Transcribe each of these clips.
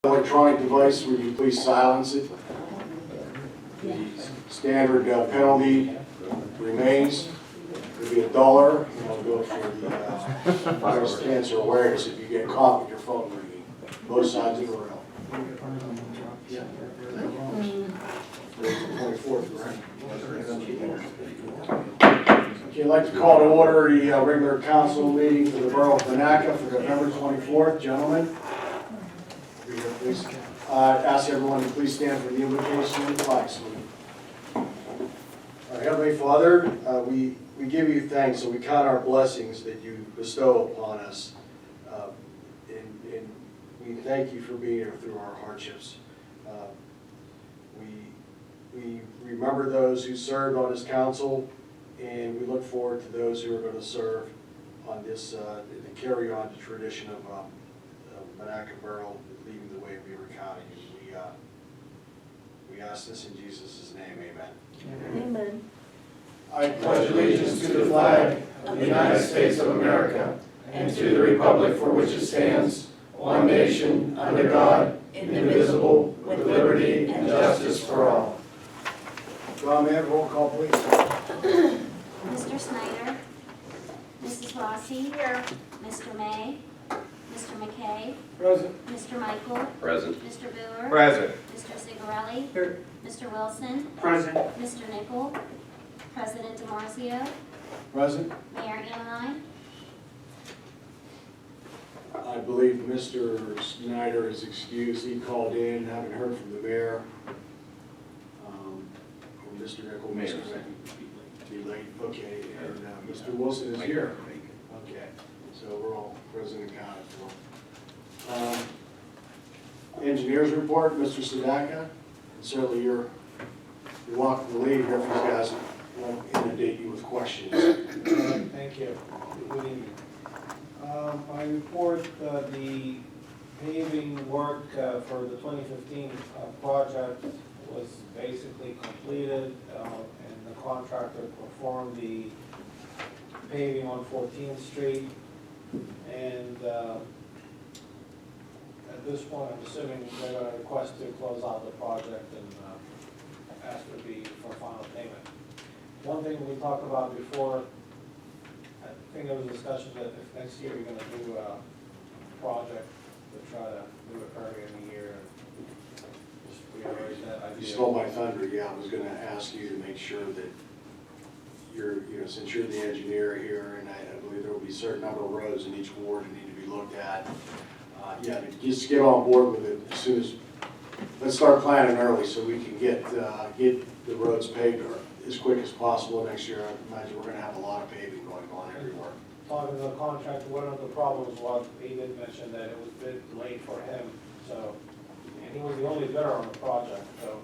Electronic device, would you please silence it? The standard penalty remains. It'll be $1, and it'll go for the breast cancer awareness if you get caught with your phone ringing. Both sides of the rail. Yeah. 24th, right? Okay, I'd like to call to order the regular council meeting for the Borough of Monaca for November 24th. Gentlemen, please. Ask everyone to please stand for the invocation and the flag salute. Our Heavenly Father, we give you thanks and we count our blessings that you bestow upon us. And we thank you for being here through our hardships. We remember those who served on this council, and we look forward to those who are going to serve on this, to carry on the tradition of Monaca Borough leading the way we were counting. We ask this in Jesus' name, amen. Amen. I pledge allegiance to the flag of the United States of America and to the republic for which it stands, one nation, under God, indivisible, with liberty and justice for all. John, may I have a roll call, please? Mr. Snyder, Mrs. Rossi, here. Mr. May, Mr. McKay, Present. Mr. Michael, Present. Mr. Boer, Present. Mr. Cigarelli, Here. Mr. Wilson, Present. Mr. Nickel, President DeMarcio, Present. Mayor Annalyn. I believe Mr. Snyder is excused. He called in, haven't heard from the mayor. Or Mr. Nickel. Mayor's Too late. Okay, and Mr. Wilson is here. Okay, so we're all present and accounted for. Engineers report, Mr. Sadaka. Certainly you're welcome to leave here if you guys won't inundate you with questions. Thank you. Good evening. I report the paving work for the 2015 project was basically completed, and the contractor performed the paving on 14th Street. And at this point, I'm assuming they're going to request to close out the project and ask for final payment. One thing we talked about before, I think there was a discussion that if next year you're going to do a project to try to do it early in the year, and just reiterate that idea. You stole my thunder. Yeah, I was going to ask you to make sure that since you're the engineer here, and I believe there will be a certain number of roads in each ward that need to be looked at. Yeah, just get on board with it as soon as. Let's start planning early so we can get the roads paved as quick as possible next year. I imagine we're going to have a lot of paving going on everywhere. Talking to the contractor, one of the problems was he did mention that it was a bit late for him, so, and he was the only bidder on the project, so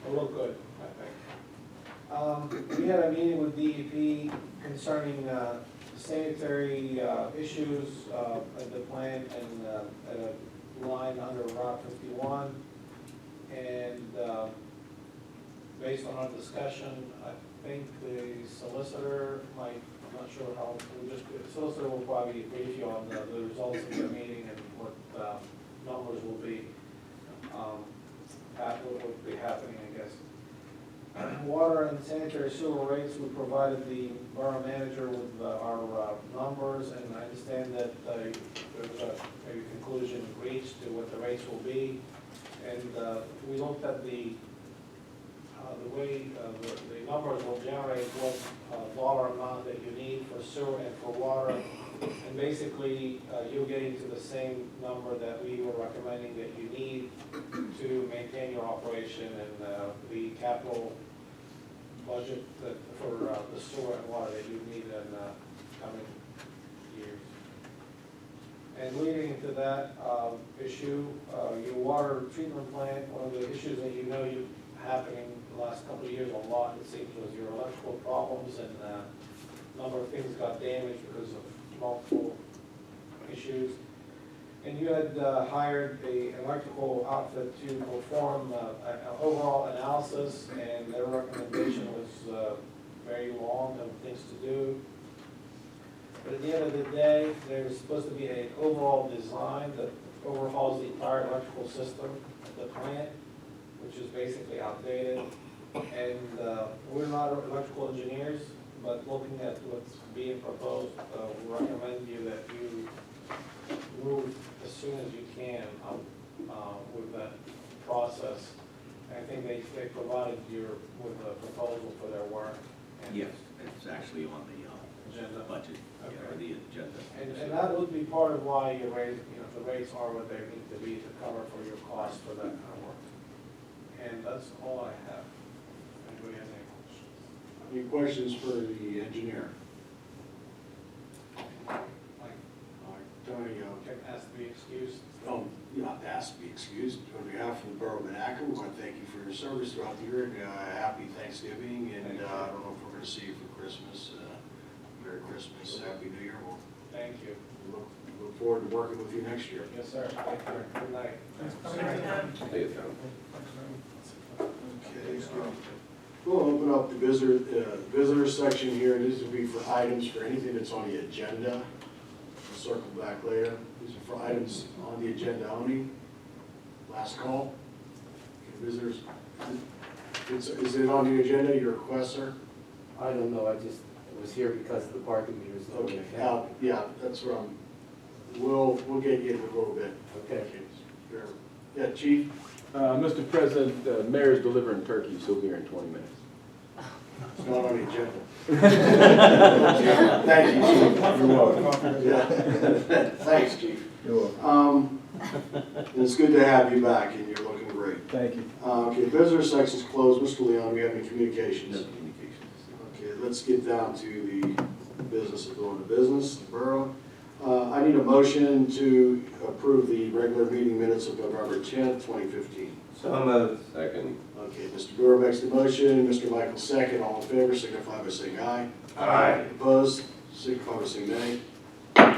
it looked good, I think. We had a meeting with DEP concerning sanitary issues at the plant and at a line under Route 51, and based on our discussion, I think the solicitor might, I'm not sure how, the solicitor will probably brief you on the results of the meeting and what numbers will be, what will be happening, I guess. Water and sanitary sewer rates, we provided the borough manager with our numbers, and I understand that there was a maybe conclusion reached to what the rates will be. And we looked at the way the numbers will generate what dollar amount that you need for sewer and for water. And basically, you're getting to the same number that we were recommending that you need to maintain your operation and the capital budget for the sewer and water that you need in coming years. And leading into that issue, your water treatment plant, one of the issues that you happening the last couple of years a lot, it seems, was your electrical problems, and a number of things got damaged because of multiple issues. And you had hired an electrical outfit to perform an overall analysis, and their recommendation was very long of things to do. But at the end of the day, there's supposed to be an overall design that overhauls the entire electrical system at the plant, which is basically outdated. And we're not electrical engineers, but looking at what's being proposed, we recommend you that you move as soon as you can with that process. I think they provided you with a proposal for their work. And Yes, it's actually on the Agenda. budget, yeah, or the agenda. And that would be part of why you raise, the rates are what they need to be to cover for your costs for that kind of work. And that's all I have. Anybody has any questions? Any questions for the engineer? Like, Tony, can ask to be excused. you don't have to ask to be excused. On behalf of the Borough of Monaca, we want to thank you for your service throughout the year. Happy Thanksgiving, and I don't know if we're going to see you for Christmas. Merry Christmas, Happy New Year. We'll Thank you. look forward to working with you next year. Yes, sir. Thank you. Good night. Okay, we'll open up the visitor section here. These will be for items for anything that's on the agenda. We'll circle back later. These are for items on the agenda only. Last call. Okay, visitors, is it on the agenda, your request, sir? I don't know, I just was here because of the parking meters. Okay, yeah, that's what we'll get you in a little bit. Okay. Sure. Yeah, Chief? Mr. President, the mayor's delivering turkey, so he'll be here in 20 minutes. It's not on the agenda. Thank you, Chief. You're welcome. Yeah. Thanks, Chief. You're welcome. It's good to have you back, and you're looking great. Thank you. Okay, visitor section's closed. Mr. Leon, do we have any communications? No communications. Okay, let's get down to the business of doing the business, the borough. I need a motion to approve the regular meeting minutes of November 10th, 2015. So moved. Second. Okay, Mr. Brewer makes the motion, Mr. Michael second. All in favor, signify by saying aye. Aye. Opposed, signify by saying nay.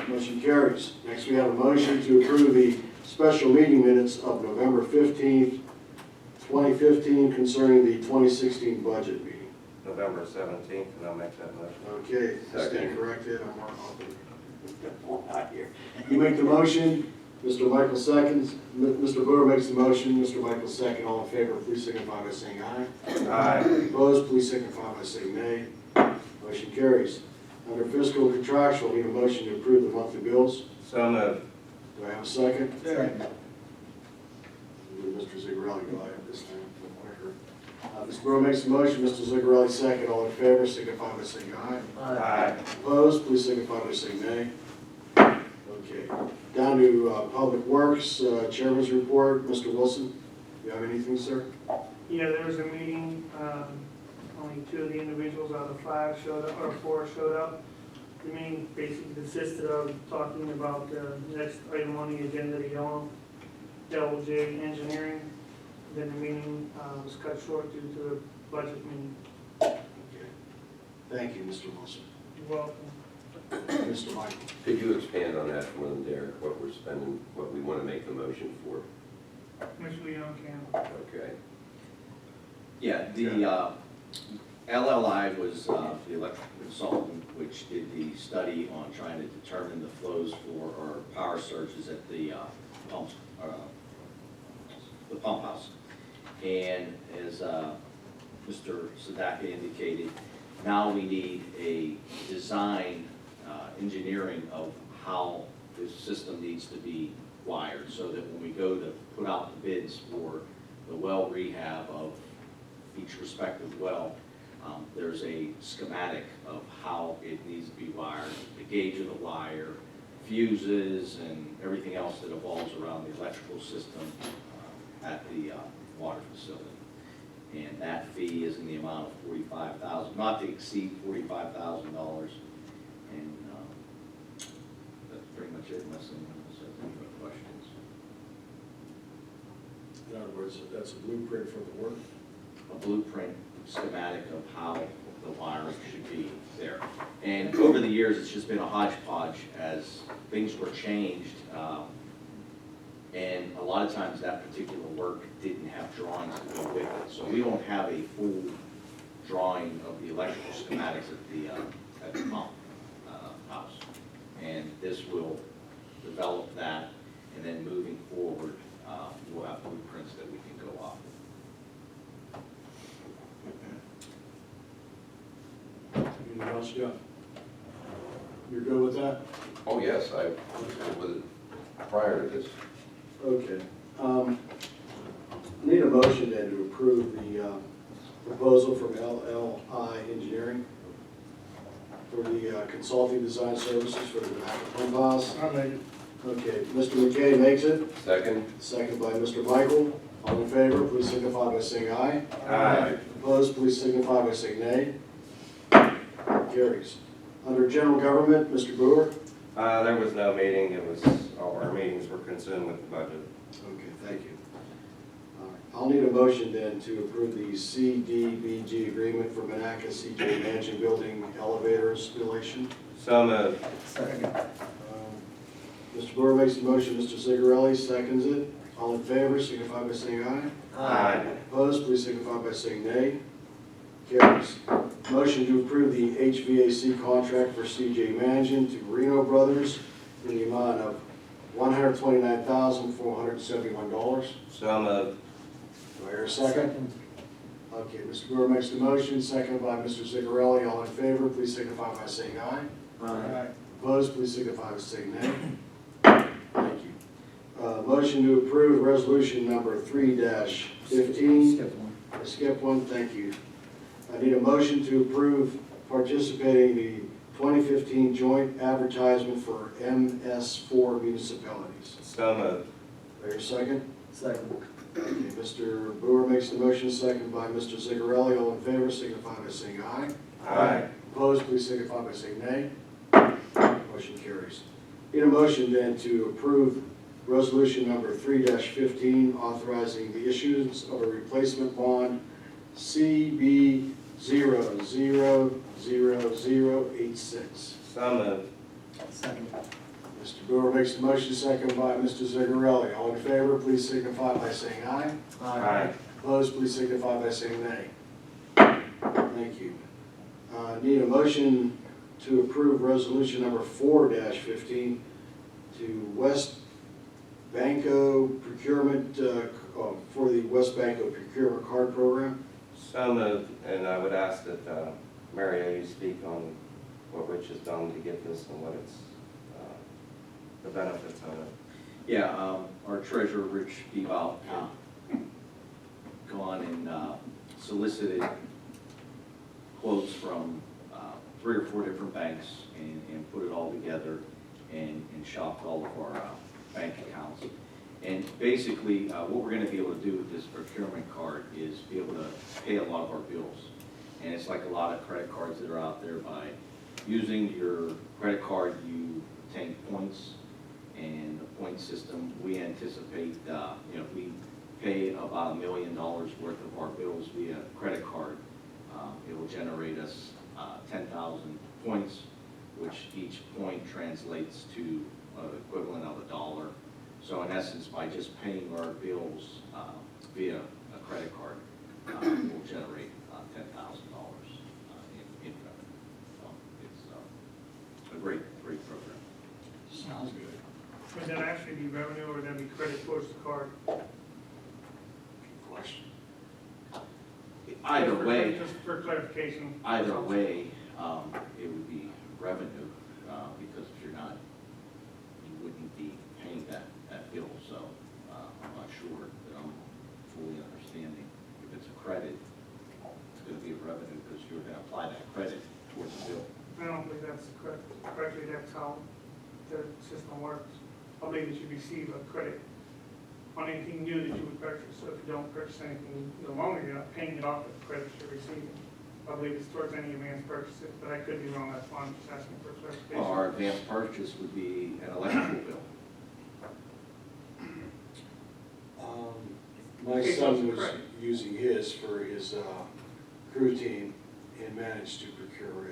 Motion carries. Next, we have a motion to approve the special meeting minutes of November 15th, 2015 concerning the 2016 budget meeting. November 17th, and I'll make that motion. Okay, stand Second. corrected, I'm out here. You make the motion, Mr. Michael seconds, Mr. Brewer makes the motion, Mr. Michael second. All in favor, please signify by saying aye. Aye. Opposed, please signify by saying nay. Motion carries. Under fiscal and contractual, need a motion to approve the monthly bills. So moved. Do I have a second? Second. Mr. Zigarelli, go ahead this time, a little quicker. Mr. Brewer makes the motion, Mr. Zigarelli second. All in favor, signify by saying aye. Aye. Opposed, please signify by saying nay. Okay, down to Public Works, Chairman's report. Mr. Wilson, you have anything, sir? Yeah, there was a meeting, only 2 of the individuals out of 5 showed up, or 4 showed up. The meeting basically consisted of talking about the next item on the agenda, the LJ engineering. Then the meeting was cut short due to the budget meeting. Okay. Thank you, Mr. Wilson. You're welcome. Mr. Michael. Could you expand on that for them, Derek, what we're spending, what we want to make the motion for? Mr. Leon can. Okay. Yeah, the LLI was the electrical consultant, which did the study on trying to determine the flows for, or power surges at the pumps, the pump house. And as Mr. Sadaka indicated, now we need a design engineering of how this system needs to be wired, so that when we go to put out the bids for the well rehab of each respective well, there's a schematic of how it needs to be wired, the gauge of the wire, fuses, and everything else that evolves around the electrical system at the water facility. And that fee is in the amount of $45,000, not to exceed $45,000. And that's pretty much it, unless anyone else has any other questions. In other words, that's a blueprint for the work. A blueprint schematic of how the wiring should be there. And over the years, it's just been a hodgepodge as things were changed. And a lot of times that particular work didn't have drawings to go with it. So we don't have a full drawing of the electrical schematics at the pump house. And this will develop that And then moving forward, we'll have blueprints that we can go off. Anything else, Jeff? You're good with that? Oh, yes, I was good with it prior to this. Okay. I need a motion then to approve the proposal from LLI Engineering for the consulting design services for the Monaca pump house. I'll make it. Okay, Mr. McKay makes it, Second? second by Mr. Michael. All in favor, please signify by saying aye. Aye. Opposed, please signify by saying nay. Carries. Under general government, Mr. Brewer. There was no meeting, it was, all our meetings were consumed with the budget. Okay, thank you. All right, I'll need a motion then to approve the CDBG agreement for Monaca CJ Mansion Building elevator installation. So moved. Second. Mr. Brewer makes the motion, Mr. Zigarelli seconds it. All in favor, signify by saying aye. Aye. Opposed, please signify by saying nay. Carries. Motion to approve the HVAC contract for CJ Mansion to Reno Brothers in the amount of $129,471. So moved. Do I hear a second? Okay, Mr. Brewer makes the motion, seconded by Mr. Zigarelli. All in favor, please signify by saying aye. Aye. Opposed, please signify by saying nay. Thank you. Motion to approve resolution number 3-15. Skip one. I skipped one, thank you. I need a motion to approve participating in the 2015 joint advertisement for MS4 municipalities. So moved. Do I hear a second? Second. Okay, Mr. Brewer makes the motion, seconded by Mr. Zigarelli. All in favor, signify by saying aye. Aye. Opposed, please signify by saying nay. Motion carries. Need a motion then to approve resolution number 3-15, authorizing the issuance of a replacement bond CB000086. So moved. Second. Mr. Brewer makes the motion, seconded by Mr. Zigarelli. All in favor, please signify by saying aye. Aye. Opposed, please signify by saying nay. Thank you. Need a motion to approve resolution number 4-15 to West Banco procurement, for the West Banco procurement card program. So moved, and I would ask that Mario, you speak on what Rich has done to get this and what it's, the benefits of it. Yeah, our treasurer, Rich Bebout, had gone and solicited quotes from 3 or 4 different banks and put it all together and shopped all of our bank accounts. And basically, what we're gonna be able to do with this procurement card is be able to pay a lot of our bills. And it's like a lot of credit cards that are out there. By using your credit card, you obtain points, and the point system, we anticipate, if we pay about $1 million worth of our bills via credit card, it will generate us 10,000 points, which each point translates to the equivalent of $1. So in essence, by just paying our bills via a credit card, we'll generate $10,000 in revenue. So it's a great program. Sounds good. Would that actually be revenue or would that be credit towards the card? Question. Either way, Just for clarification. Either way, it would be revenue, because if you're not, you wouldn't be paying that bill, so I'm not sure that I'm fully understanding. If it's a credit, it's gonna be a revenue because you're gonna apply that credit towards the bill. I don't believe that's correct. Correctly, that's how the system works. I believe that you receive a credit on anything new that you would purchase. So if you don't purchase anything no longer, you're not paying it off with the credit you're receiving. I believe it's towards any advanced purchases, but I could be wrong. That's why I'm just asking for clarification. Well, our advanced purchase would be an electrical bill. My son was using his for his crew team and managed to procure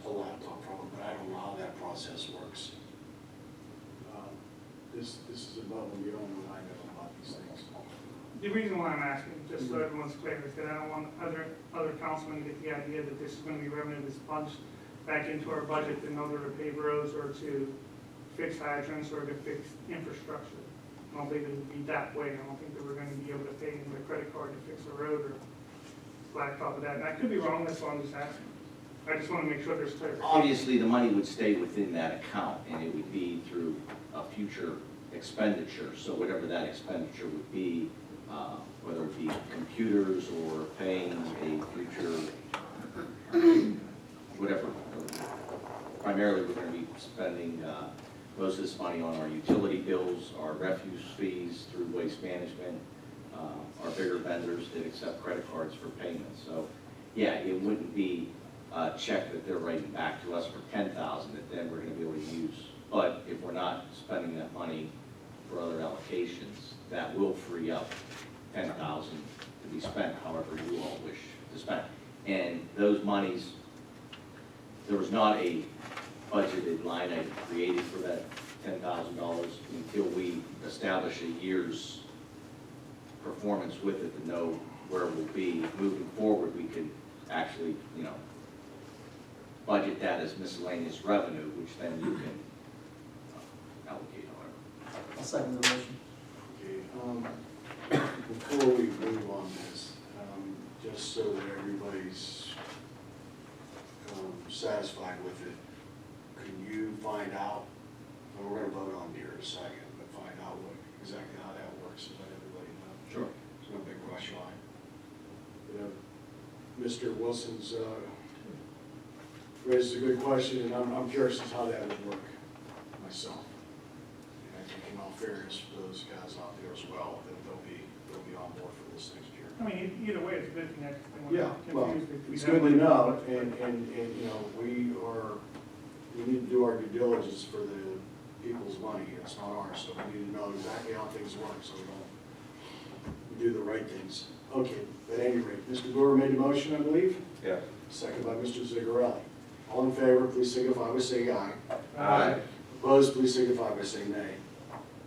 a laptop from him, but I don't know how that process works. This is above and beyond what I know about these things. The reason why I'm asking, just so everyone's clear, is that I don't want other councilmen to get the idea that this is going to be revenue that's punched back into our budget in order to pay roads or to fix hydrants or to fix infrastructure. I don't think it would be that way. I don't think that we're gonna be able to pay with a credit card to fix a road or blacktop of that. And I could be wrong, that's why I'm just asking. I just wanna make sure there's clarification. Obviously, the money would stay within that account, and it would be through a future expenditure. So whatever that expenditure would be, whether it be computers or paying a future, whatever. Primarily, we're gonna be spending most of this money on our utility bills, our refuse fees through waste management, our bigger vendors that accept credit cards for payments. So, yeah, it wouldn't be a check that they're writing back to us for $10,000 that then we're gonna be able to use. But if we're not spending that money for other allocations, that will free up $10,000 to be spent however you all wish to spend. And those monies, there was not a budgeted line item created for that $10,000 until we establish a year's performance with it to know where we'll be. Moving forward, we could actually, budget that as miscellaneous revenue, which then you can allocate however. I'll second the motion. Okay, before we move on this, just so that everybody's satisfied with it, can you find out, and we're gonna vote on here in a second, but find out exactly how that works, and let everybody know. Sure. There's no big rush line. Mr. Wilson's raised a good question, and I'm curious as to how that would work myself. And I think in all fairness for those guys out there as well, that they'll be on board for this next year. I mean, either way, it's a good thing. I just didn't want Yeah, to well, confuse if we it's have good to one. know, and, we need to do our due diligence for the people's money, it's not ours, so we need to know exactly how things work, so we do the right things. Okay, at any rate, Mr. Brewer made the motion, I believe, Yeah. second by Mr. Zigarelli. All in favor, please signify by saying aye. Aye. Opposed, please signify by saying nay.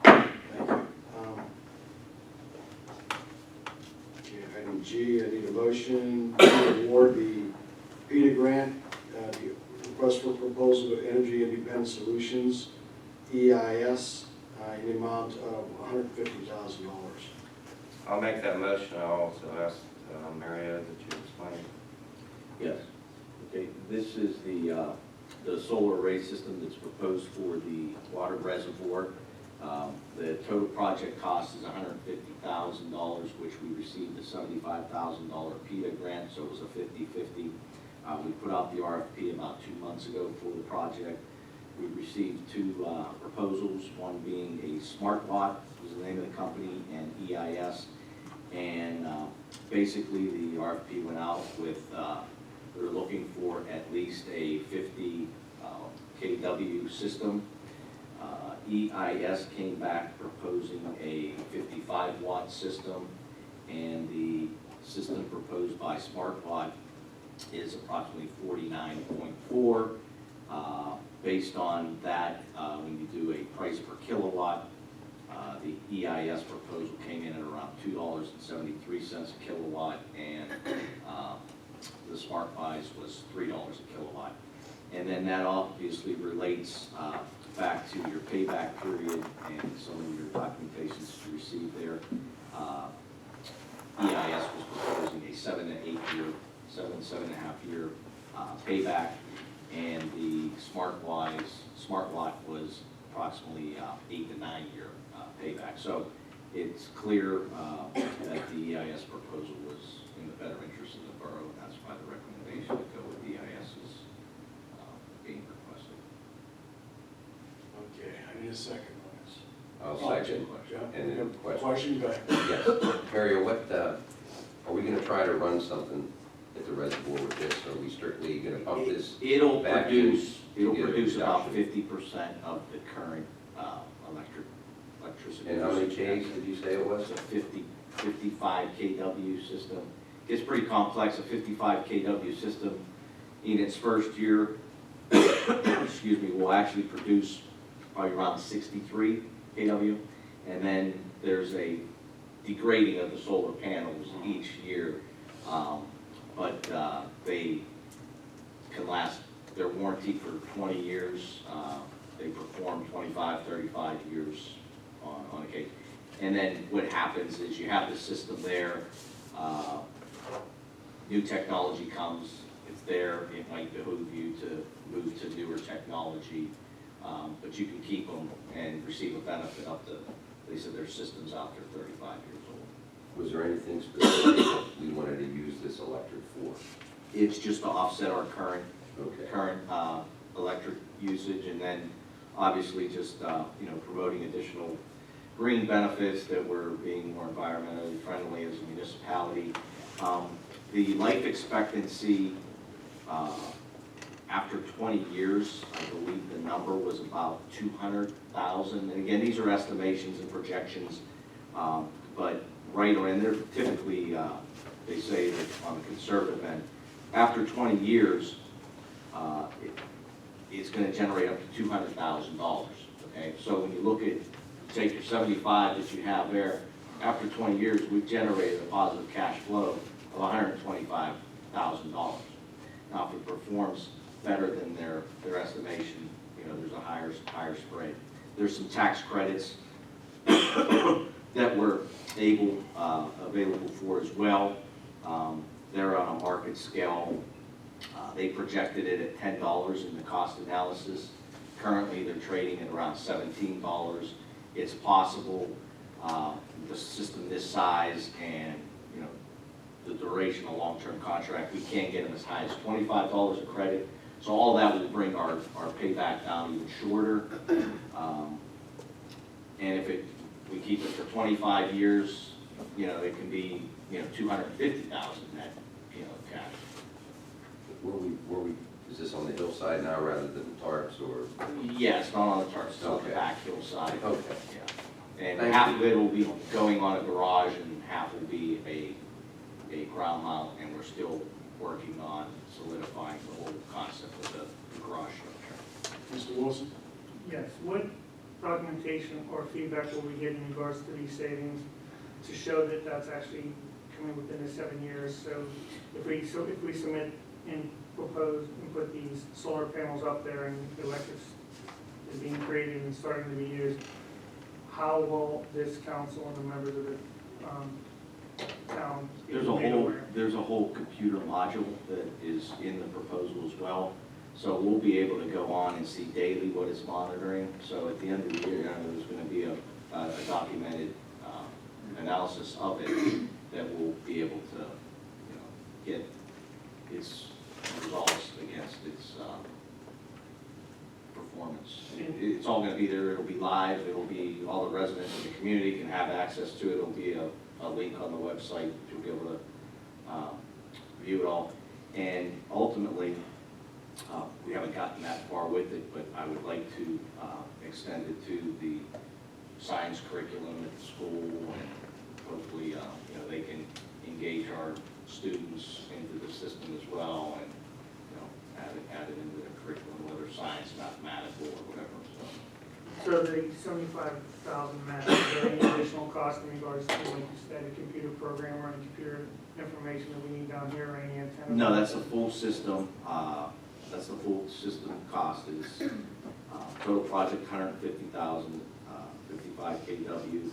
Thank you. Okay, item G, I need a motion to award the PETA grant, the request for proposal to Energy Independent Solutions, EIS, in the amount of $150,000. I'll make that motion. I'll also ask Mario that you explain. Yes. Okay, this is the solar array system that's proposed for the water reservoir. The total project cost is $150,000, which we received a $75,000 PETA grant, so it was a 50-50. We put out the RFP about 2 months ago for the project. We received 2 proposals, one being a smart lot, was the name of the company, and EIS. And basically, the RFP went out with, we were looking for at least a 50 kW system. EIS came back proposing a 55 watt system, and the system proposed by SmartWatt is approximately 49.4. Based on that, when you do a price per kilowatt, the EIS proposal came in at around $2.73 a kilowatt, and the Smart Buys was $3 a kilowatt. And then that obviously relates back to your payback period and some of your documentations you received there. EIS was proposing a 7 to 7.5 year payback, and the SmartWatt was approximately 8 to 9 year payback. So it's clear that the EIS proposal was in the better interest of the borough, and that's why the recommendation to go with EIS is being requested. Okay, I need a second on this. I'll second. Yeah, And then question, go ahead. Yes. Mario, what, are we gonna try to run something at the reservoir with this? Are we strictly gonna pump this? It'll back produce, in to get a about reduction? 50% of the current electricity. And how many Ks did you say it was? It's a 55 kW system. It's pretty complex. A 55 kW system in its first year, excuse me, will actually produce probably around 63 kW. And then there's a degrading of the solar panels each year. But they can last their warranty for 20 years. They they perform 25, 35 years on occasion. And then what happens is you have the system there, new technology comes, it's there, it might behoove you to move to newer technology, but you can keep them and receive a benefit up to, they said their system's out there 35 years old. Was there anything specific that we wanted to use this electric for? It's just to offset our current Okay. electric usage, and then obviously just, promoting additional green benefits, that we're being more environmentally friendly as a municipality. The life expectancy, after 20 years, I believe the number was about 200,000. And again, these are estimations and projections, but right around, they're typically, they say that on the conservative end, after 20 years, it's going to generate up to $200,000, okay? So when you look at, take your 75 that you have there, after 20 years, we've generated a positive cash flow of $125,000. Now, if it performs better than their estimation, there's a higher spread. There's some tax credits that we're available for as well. They're on a market scale. They projected it at $10 in the cost analysis. Currently, they're trading at around $17. It's possible, the system this size and, the duration of long-term contract, we can't get them as high as $25 a credit. So all that will bring our payback down even shorter. And if we keep it for 25 years, it can be, $250,000 net, cash. Were we, is this on the hillside now rather than tarps or? Yeah, it's not on the tarps, it's on the Okay. back hillside. Okay. Yeah. And Thank half you. of it will be going on a garage and half will be a ground mount, and we're still working on solidifying the whole concept of the garage structure. Mr. Wilson? Yes, what documentation or feedback will we get in regards to these savings to show that that's actually coming within the 7 years? So if we submit and propose and put these solar panels up there and the electric is being created and starting to be used, how will this council and the members of the town be made aware? There's a whole computer module that is in the proposal as well. So we'll be able to go on and see daily what it's monitoring. So at the end of the year, there's going to be a documented analysis of it that we'll be able to, get its results against its performance. It's all going to be there. It'll be live. It'll be, all the residents of the community can have access to it. It'll be a link on the website to be able to view it all. And ultimately, we haven't gotten that far with it, but I would like to extend it to the science curriculum at the school, and hopefully, they can engage our students into the system as well, and, add it into the curriculum, whether science, mathematical, or whatever, so. So the 75,000 match, is there any additional cost in regards to, like you said, a computer program or any computer information that we need down here, or any antenna? No, that's the full system, that's the full system cost is, total project 150,000, 55 kW.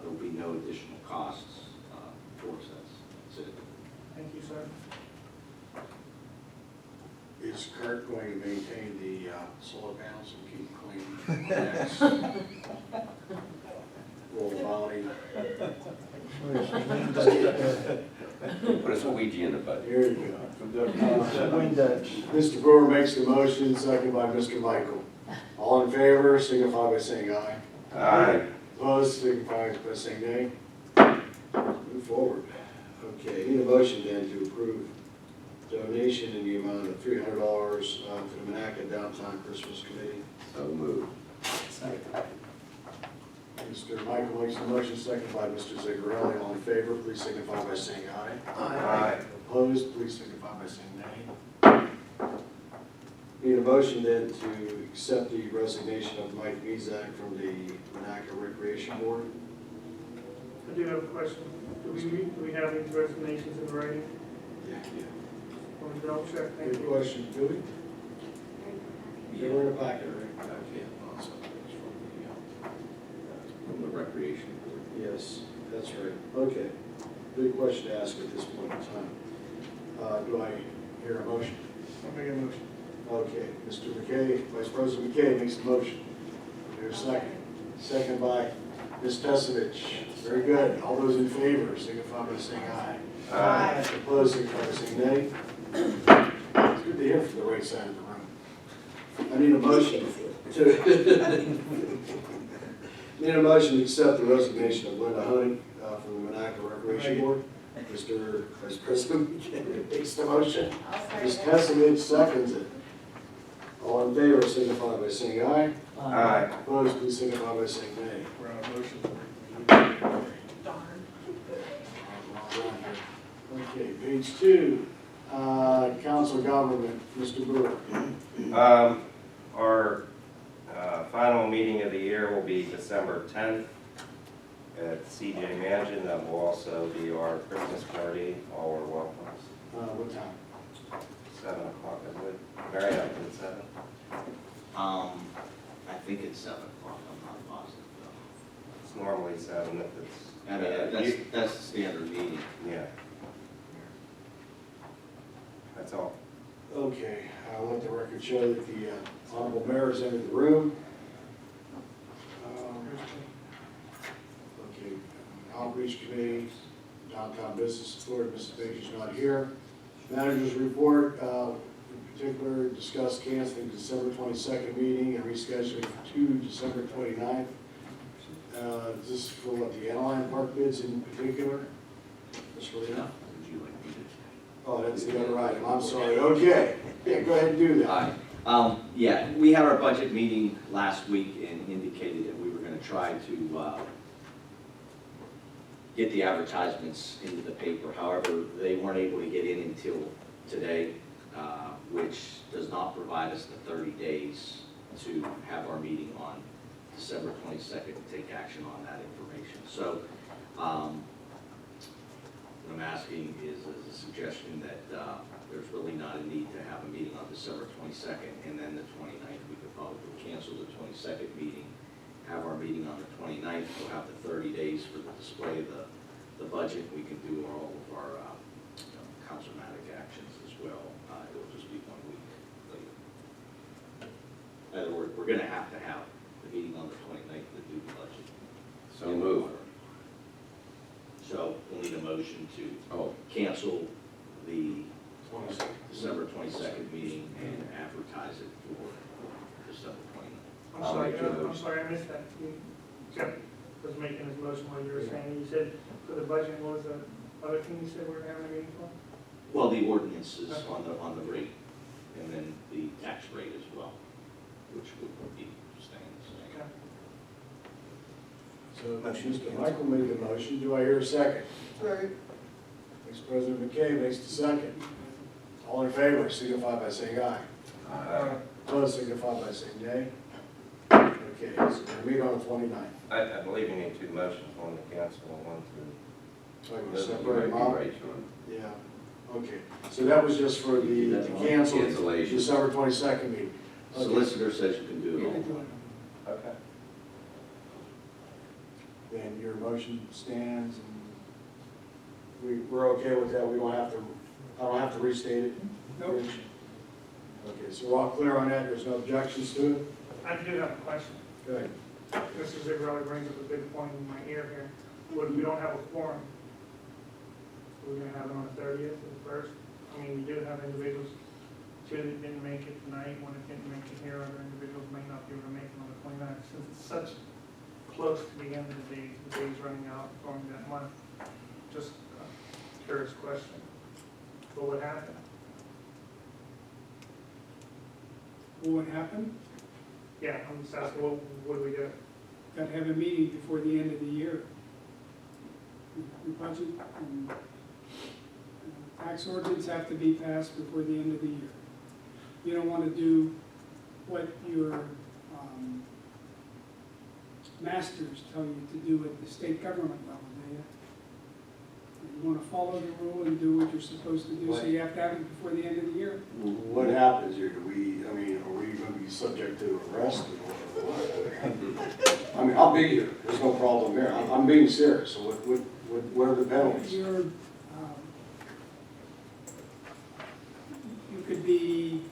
There'll be no additional costs, towards that. That's it. Thank you, sir. Is Kurt going to maintain the solar panels and keep clean? Yes. Roll body. Put a squeegee in the budget. Here you go. Wind Dutch. Mr. Brewer makes the motion, second by Mr. Michael. All in favor, signify by saying aye. Aye. Opposed, signify by saying nay. Move forward. Okay, need a motion then to approve donation in the amount of $300 to the Monaca Downtown Christmas Committee. So moved. Mr. Michael makes the motion, second by Mr. Zigarelli. All in favor, please signify by saying aye. Aye. Opposed, please signify by saying nay. Need a motion then to accept the resignation of Mike Mezak from the Monaca Recreation Board. I do have a question. Do we have these resignations in writing? Yeah. Want to double check? Thank Good you. question, do we? They were in a packet, right? Okay, big question to ask at this point in time. Do I hear a motion? I'll make a motion. Okay, Mr. McKay, Vice President McKay makes a motion. There's a second. Second by Ms. Tesovich. Very good. All those in favor, signify by saying aye. Aye. Opposed, signify by saying nay. It's good to hear from the right side of the room. I need a motion to, need a motion to accept the resignation of Linda Honey from the Monaca Recreation Board. Mr. Vice President McKay makes the motion. Ms. Tesovich seconds it. All in favor, signify by saying aye. Aye. Opposed, please signify by saying nay. We're on motion. Okay, page 2, council government, Mr. Brewer. Our final meeting of the year will be December 10th at CJ Mansion. That will also be our Christmas party. All are welcome. What time? 7 o'clock, I believe. Mary, I think it's 7. I think it's 7 o'clock, I'm not positive though. It's normally 7 if it's. I mean, that's the standard meeting. Yeah. That's all. Okay, I'll let the record show that the honorable mayor has entered the room. Okay, outreach committee, downtown business authority, Mrs. Baker's not here. Managers report, in particular, discuss canceling December 22nd meeting and rescheduling to December 29th. Is this for what, the airline park bids in particular? Ms. Rolino? Would you like me to? Oh, that's the other item, I'm sorry, okay. Yeah, go ahead and do that. Aye. Yeah, we had our budget meeting last week and indicated that we were gonna try to get the advertisements into the paper. However, they weren't able to get in until today, which does not provide us the 30 days to have our meeting on December 22nd and take action on that information. So, what I'm asking is a suggestion that there's really not a need to have a meeting on December 22nd, and then the 29th, we could probably cancel the 22nd meeting, have our meeting on the 29th, we'll have the 30 days for the display of the budget, we can do all of our councilmatic actions as well. It'll just be 1 week later. In other words, we're gonna have to have the meeting on the 29th to do the budget. So moved. So we'll need a motion to Oh, cancel the 22nd. December 22nd meeting and advertise it for December 29th. I'm I'll sorry, make the I'm motion. sorry, I missed that. Jeff was making his motion while you were saying, you said for the budget, what was the other thing you said we were having a meeting for? Well, the ordinances on the rate, and then the tax rate as well, which would be staying the same. Okay. So Mr. Michael made the motion, do I hear a second? Second. Vice President McKay makes the second. All in favor, signify by saying aye. Aye. Opposed, signify by saying nay. Okay, so we'll meet on the 29th. I believe you need 2 motions, one to cancel and one to. So I can you separate might them out? be right, Sean. Yeah, okay. So that was just for the cancel Cancellation. December 22nd meeting. Okay. Solicitor says you can do it all. Okay. Then your motion stands and we're okay with that, we don't have to, I don't have to restate it? Nope. Okay, so we're all clear on that, there's no objections to it? I do have a question. Go ahead. Mr. Zigarelli brings up a big point in my ear here. What if we don't have a quorum? We're gonna have it on the 30th or the 1st? I mean, we do have individuals, 2 that didn't make it tonight, 1 that didn't make it here, other individuals may not be able to make it on the 29th. Since it's such close to the end of the day's running out during that month, just a curious question. What would happen? What would happen? Yeah, I'm just asking, what do we do? Got to have a meeting before the end of the year. The budget and tax ordinance have to be passed before the end of the year. You don't want to do what your masters tell you to do at the state government level, do you? You want to follow the rule and do what you're supposed to do, so you have to have it before the end of the year. What happens here, are we gonna be subject to arrest or what? I mean, I'll be here, there's no problem there, I'm being serious, so what what are the penalties? You could be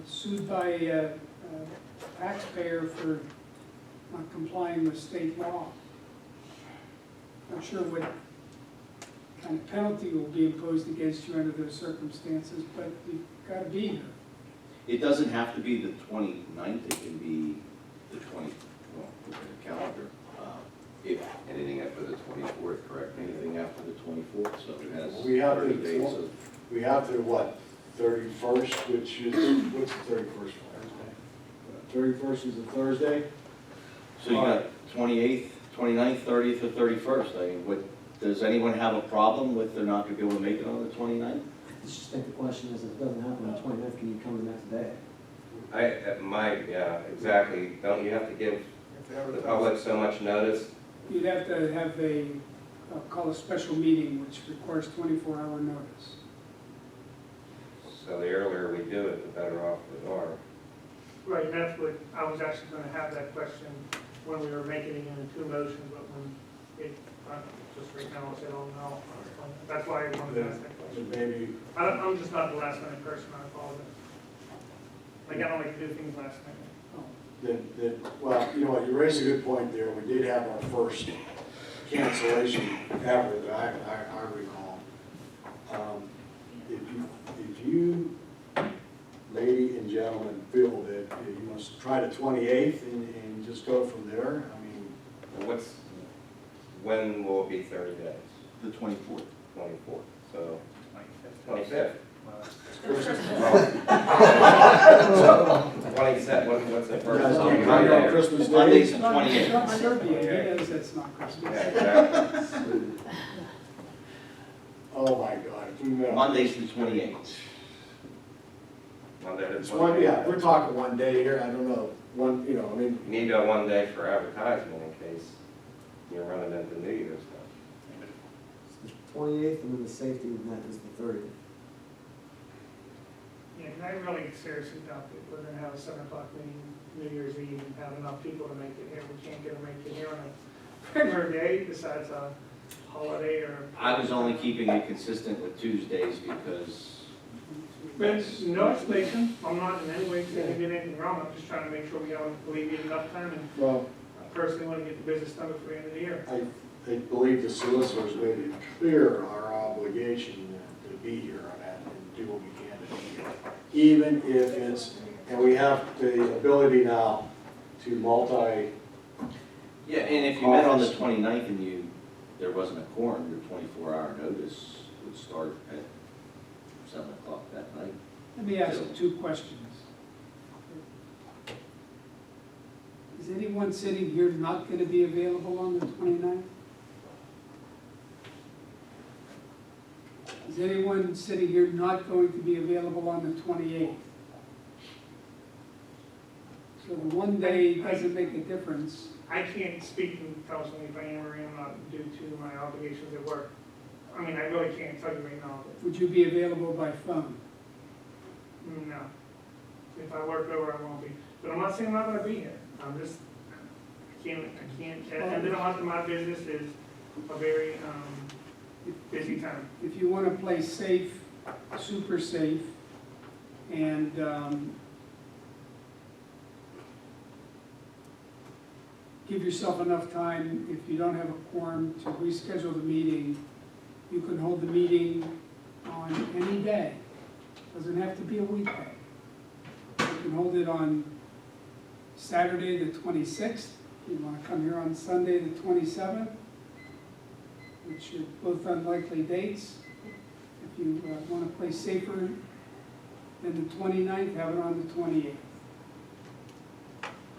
sued by a taxpayer for not complying with state law. Not sure what kind of penalty will be imposed against you under those circumstances, but you've got to be here. It doesn't have to be the 29th, it can be the 20, well, look at the calendar. If Anything after the 24th, correct? anything after the 24th, so it has We have 30 to- days of. We have to, what, 31st, which is, what's the 31st, Thursday? 31st is a Thursday? So you got 28th, 29th, 30th, or 31st. I mean, does anyone have a problem with they're not gonna be able to make it on the 29th? I just think the question is, if it doesn't happen on the 29th, can you come the next day? Yeah, exactly. Don't you have to give the public so much notice? You'd have to have call a special meeting, which requires 24-hour notice. So the earlier we do it, the better off we are. Right, that's what, I was actually gonna have that question when we were making it into two motions, but when it, just right now, I said, oh no. That's why I wanted to ask that question. Maybe, I'm just not the last minute person, I apologize. Like, I don't like to do things last minute. well, you know what, you raised a good point there. We did have our first cancellation ever that I recall. If you, lady and gentlemen, feel that you must try the 28th and just go from there, I mean, When will it be 30 days? The 24th. 24th, so 25th. 27th, what's the you first? guys Monday can't come on or- Christmas Monday's Day? the 28th. It's not Serbia, he knows that's not Yeah, Christmas. exactly. Oh my God, if we met. Monday's the 28th. Monday the It's one, yeah, 28th. we're talking one day here, I don't know, one, you know, I mean, You need to go one day for advertisement in case you're running into New Year's stuff. It's the 28th, and then the safety net is the 30th. Yeah, and I really seriously doubt that we're gonna have a 7 o'clock meeting New Year's Eve and have enough people to make it here. We can't get them make it here on a regular day besides a holiday or. I was only keeping it consistent with Tuesdays because But no explanation, I'm not in any way saying we did anything wrong, I'm just trying to make sure we have enough time, and well, I personally want to get the business done before the end of the year. I believe the solicitors made it clear our obligation to be here on that and do what we can to be here. Even if it's, and we have the ability now to yeah, and if you met on the 29th and there wasn't a quorum, your 24-hour notice would start at 7 o'clock that night. Let me ask you two questions. Is anyone sitting here not going to be available on the 29th? Is anyone sitting here not going to be available on the 28th? So the one day doesn't make a difference. I can't speak and tell someone if I am or am not due to my obligations at work. I mean, I really can't tell you right now, Would you be available by phone? but no. If I work over, I won't be. But I'm not saying I'm not gonna be here. I'm just, I can't, and then my business is a very, busy time. If you want to play safe, super safe, and give yourself enough time, if you don't have a quorum, to reschedule the meeting, you can hold the meeting on any day. Doesn't have to be a weekday. You can hold it on Saturday, the 26th. You want to come here on Sunday, the 27th, which are both unlikely dates. If you want to play safer than the 29th, have it on the 28th.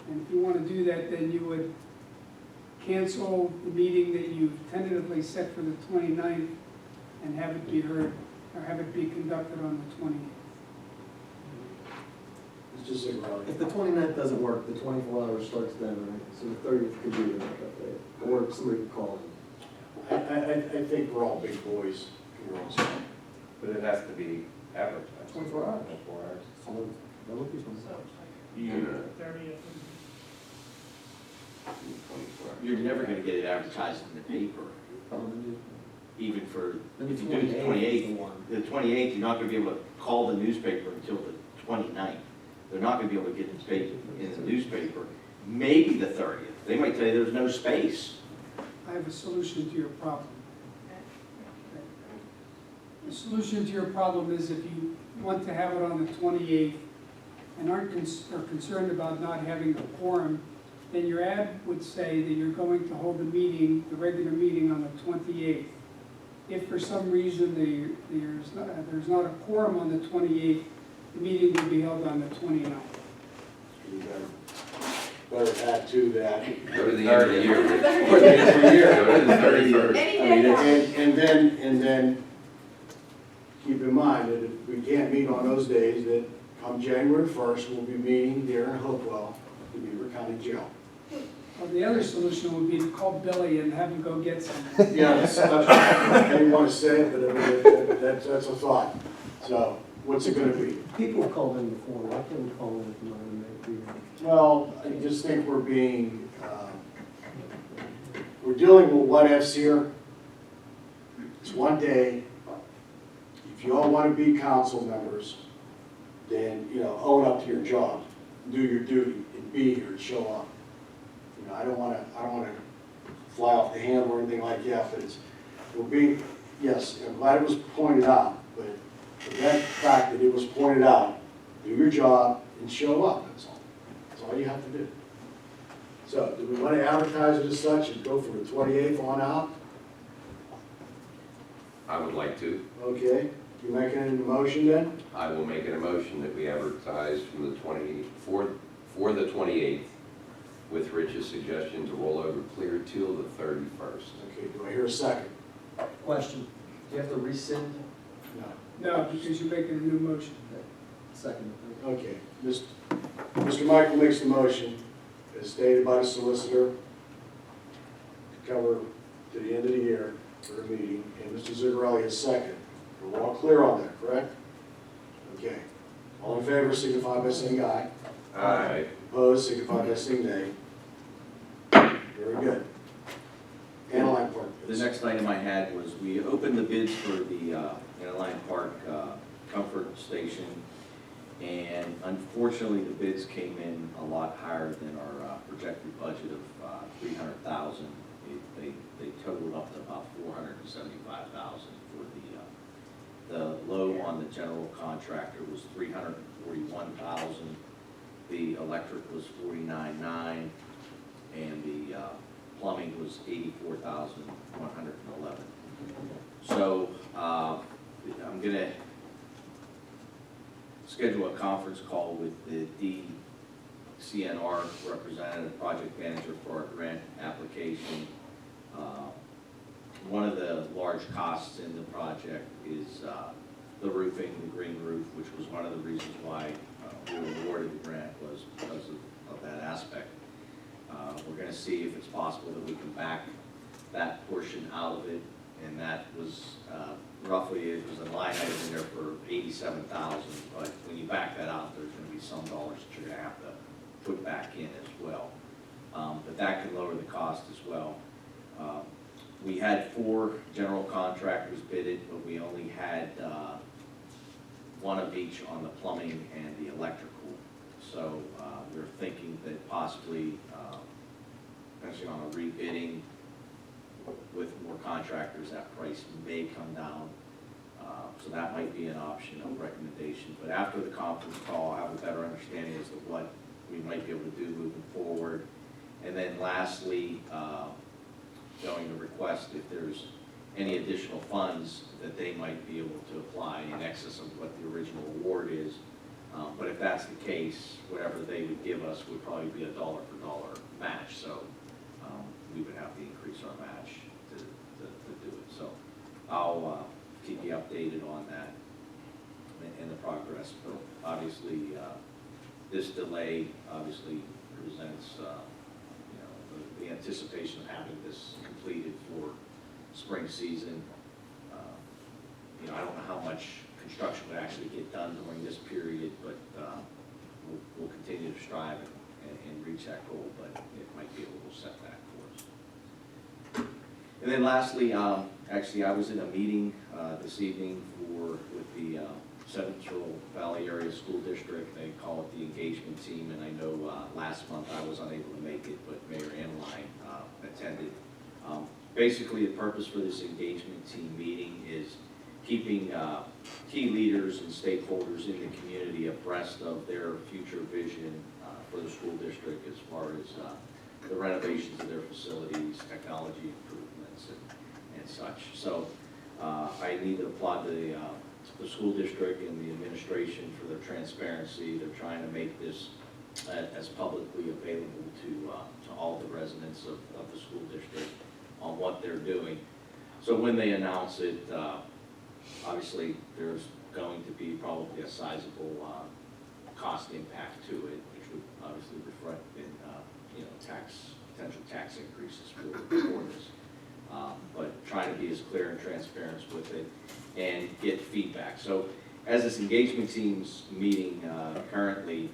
And if you want to do that, then you would cancel the meeting that you've tentatively set for the 29th and have it be heard, or have it be conducted on the 28th. It's just like, If the 29th doesn't work, the 24 hours starts then, right? So the 30th could be the backup day, or somebody could call in. I think we're all big boys, girls. But it has to be advertised. 24 hours. 24 hours. So that would be fun. You're 30th. never gonna get it advertised in the paper even for, And if the you do the 28th is the 28th, one. the 28th, you're not gonna be able to call the newspaper until the 29th. They're not gonna be able to get the paper in the newspaper, maybe the 30th. They might tell you there's no space. I have a solution to your problem. The solution to your problem is if you want to have it on the 28th and are concerned about not having a quorum, then your ad would say that you're going to hold a meeting, the regular meeting on the 28th. If for some reason there's not a quorum on the 28th, the meeting will be held on the 29th. You better add to that. Go to the end of the year. Rich. Put it in the year. Go to the 31st. And then, keep in mind that if we can't meet on those days, that come January 1st, we'll be meeting here in Hopewell, the Beaver County Jail. Well, the other solution would be to call Billy and have him go get some. Yeah, I didn't want to say it, but I mean, that's a thought. So, what's it gonna be? People have called in before, why can't we call in if you want to make the? Well, I just think we're being, we're dealing with what ifs here. It's one day. If you all want to be council members, then, own up to your job, do your duty, and be here, and show up. I don't want to fly off the handle or anything like that, but we're being, yes, I'm glad it was pointed out, but for that fact that it was pointed out, do your job and show up, that's all. That's all you have to do. So, do we want to advertise it as such and go from the 28th on out? I would like to. Okay, you making it a motion then? I will make an motion that we advertise from the for the 28th with Rich's suggestion to roll over clear till the 31st. Okay, do I hear a second? Question, do you have to rescind? No. No, because you're making a new motion. Second. Okay, Mr. Michael makes the motion, as stated by the solicitor, to cover to the end of the year for a meeting, and Mr. Zuccarelli is second. We're all clear on that, correct? Okay. All in favor, signify by saying aye. Aye. Opposed, signify by saying nay. Very good. Anaheim Park. The next item I had was, we opened the bids for the Anaheim Park Comfort Station, and unfortunately, the bids came in a lot higher than our projected budget of $300,000. They totaled up to about $475,000 for the low on the general contractor was $341,000. The electric was $49,900, and the plumbing was $84,111. So I'm gonna schedule a conference call with the DCNR representative, project manager for our grant application. One of the large costs in the project is the roofing, the green roof, which was one of the reasons why we were awarded the grant, was because of that aspect. We're going to see if it's possible that we can back that portion out of it, and that was roughly, it was a line item in there for $87,000, but when you back that out, there's going to be some dollars that you're going to have to put back in as well. But that could lower the cost as well. We had 4 general contractors bid it, but we only had one of each on the plumbing and the electrical. So we're thinking that possibly, actually on a rebidding with more contractors, that price may come down. So that might be an option of recommendation. But after the conference call, I'll have a better understanding as to what we might be able to do moving forward. And then lastly, going to request if there's any additional funds that they might be able to apply in excess of what the original award is. But if that's the case, whatever they would give us would probably be a dollar for dollar match. So we would have to increase our match to do it. So I'll keep you updated on that and the progress. But obviously, this delay obviously presents the anticipation of having this completed for spring season. I don't know how much construction would actually get done during this period, but we'll continue to strive and reach that goal, but it might be a little setback for us. And then lastly, actually, I was in a meeting this evening with the Central Valley Area School District. They call it the engagement team, and I know last month I was unable to make it, but Mayor Anline attended. Basically, the purpose for this engagement team meeting is keeping key leaders and stakeholders in the community abreast of their future vision for the school district as far as the renovations of their facilities, technology improvements, and such. So I need to applaud the school district and the administration for their transparency. They're trying to make this as publicly available to all the residents of the school district on what they're doing. So when they announce it, obviously there's going to be probably a sizable cost impact to it, which would obviously reflect in potential tax increases for this. But try to be as clear and transparent with it and get feedback. So as this engagement team's meeting currently,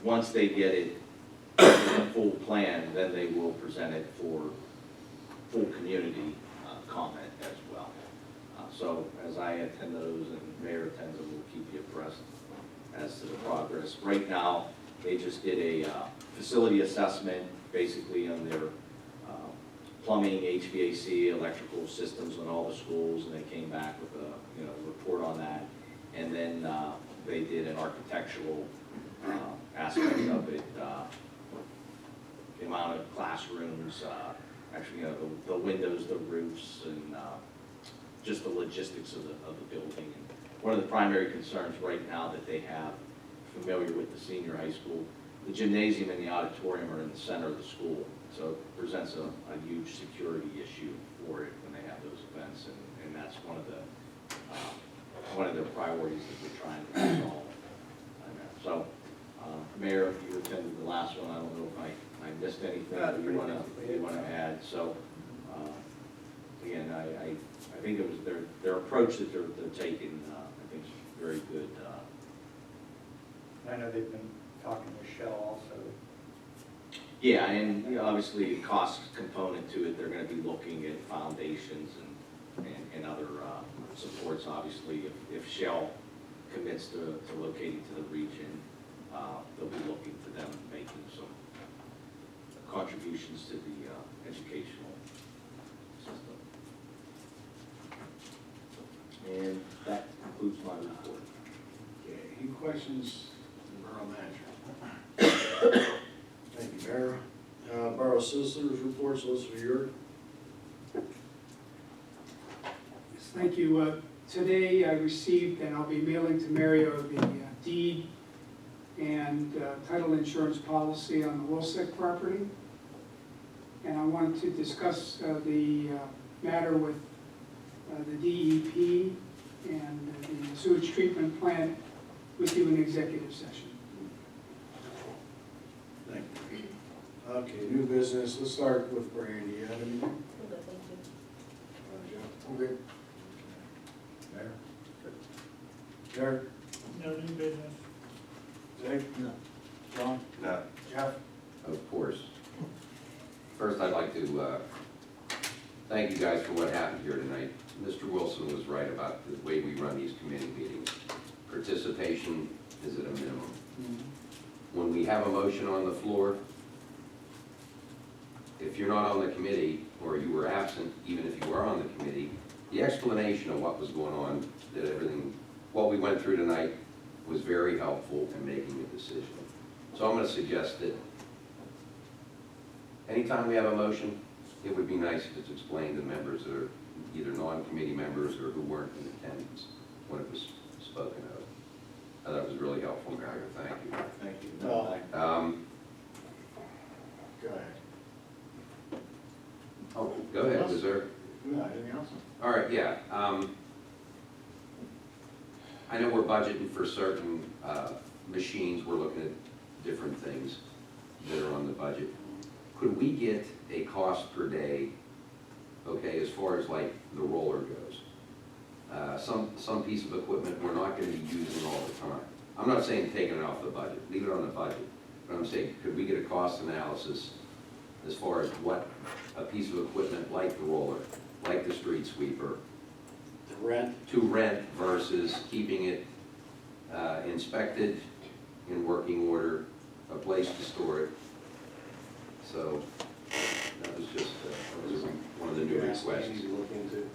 once they get it in a full plan, then they will present it for full community comment as well. So as I attend those and Mayor attends them, we'll keep you abreast as to the progress. Right now, they just did a facility assessment, basically on their plumbing, HVAC, electrical systems on all the schools, and they came back with a report on that. And then they did an architectural aspect of it, the amount of classrooms, actually, the windows, the roofs, and just the logistics of the building. And one of the primary concerns right now that they have, familiar with the senior high school, the gymnasium and the auditorium are in the center of the school, so it presents a huge security issue for it when they have those events, and that's one of their priorities that we're trying to resolve. So, Mayor, you attended the last one. I don't know if I missed anything that you want to add. So, again, I think it was their approach that they're taking. I think is very good. I know they've been talking with Shell also. Yeah, and obviously the cost component to it, they're going to be looking at foundations and other supports. Obviously, if Shell commits to locating to the region, they'll be looking for them making some contributions to the educational system. And that concludes my report. Okay, any questions, Borough Manager? Thank you, Mayor. Borough Solicitor's report, Solicitor Yurk. Yes, thank you. Today I received, and I'll be mailing to Mario, the deed and title insurance policy on the Wilsick property. And I wanted to discuss the matter with the DEP and the sewage treatment plant with you in executive session. Thank you. Okay, new business. Let's start with Brandy. You have anything? Okay. Mayor? Derek? No new business. Jake? No. John? No. Jeff? Of course. First, I'd like to thank you guys for what happened here tonight. Mr. Wilson was right about the way we run these committee meetings. Participation is at a minimum. When we have a motion on the floor, if you're not on the committee, or you were absent, even if you were on the committee, the explanation of what was going on, that everything, what we went through tonight was very helpful in making a decision. So I'm going to suggest that anytime we have a motion, it would be nice if it's explained to members that are either non-committee members or who weren't in attendance when it was spoken of. That was really helpful, Mario. Thank you. Thank you. No. Um, Go ahead. oh, go ahead, was there? No, anything else? All right, yeah. I know we're budgeting for certain machines. We're looking at different things that are on the budget. Could we get a cost per day, okay, as far as like the roller goes? Some piece of equipment we're not going to be using all the time. I'm not saying taking it off the budget, leave it on the budget. But I'm saying, could we get a cost analysis as far as what a piece of equipment like the roller, like the street sweeper, The rent, to rent versus keeping it inspected, in working order, a place to store it. So that was just, that was one of the new ask requests. Andy to look into.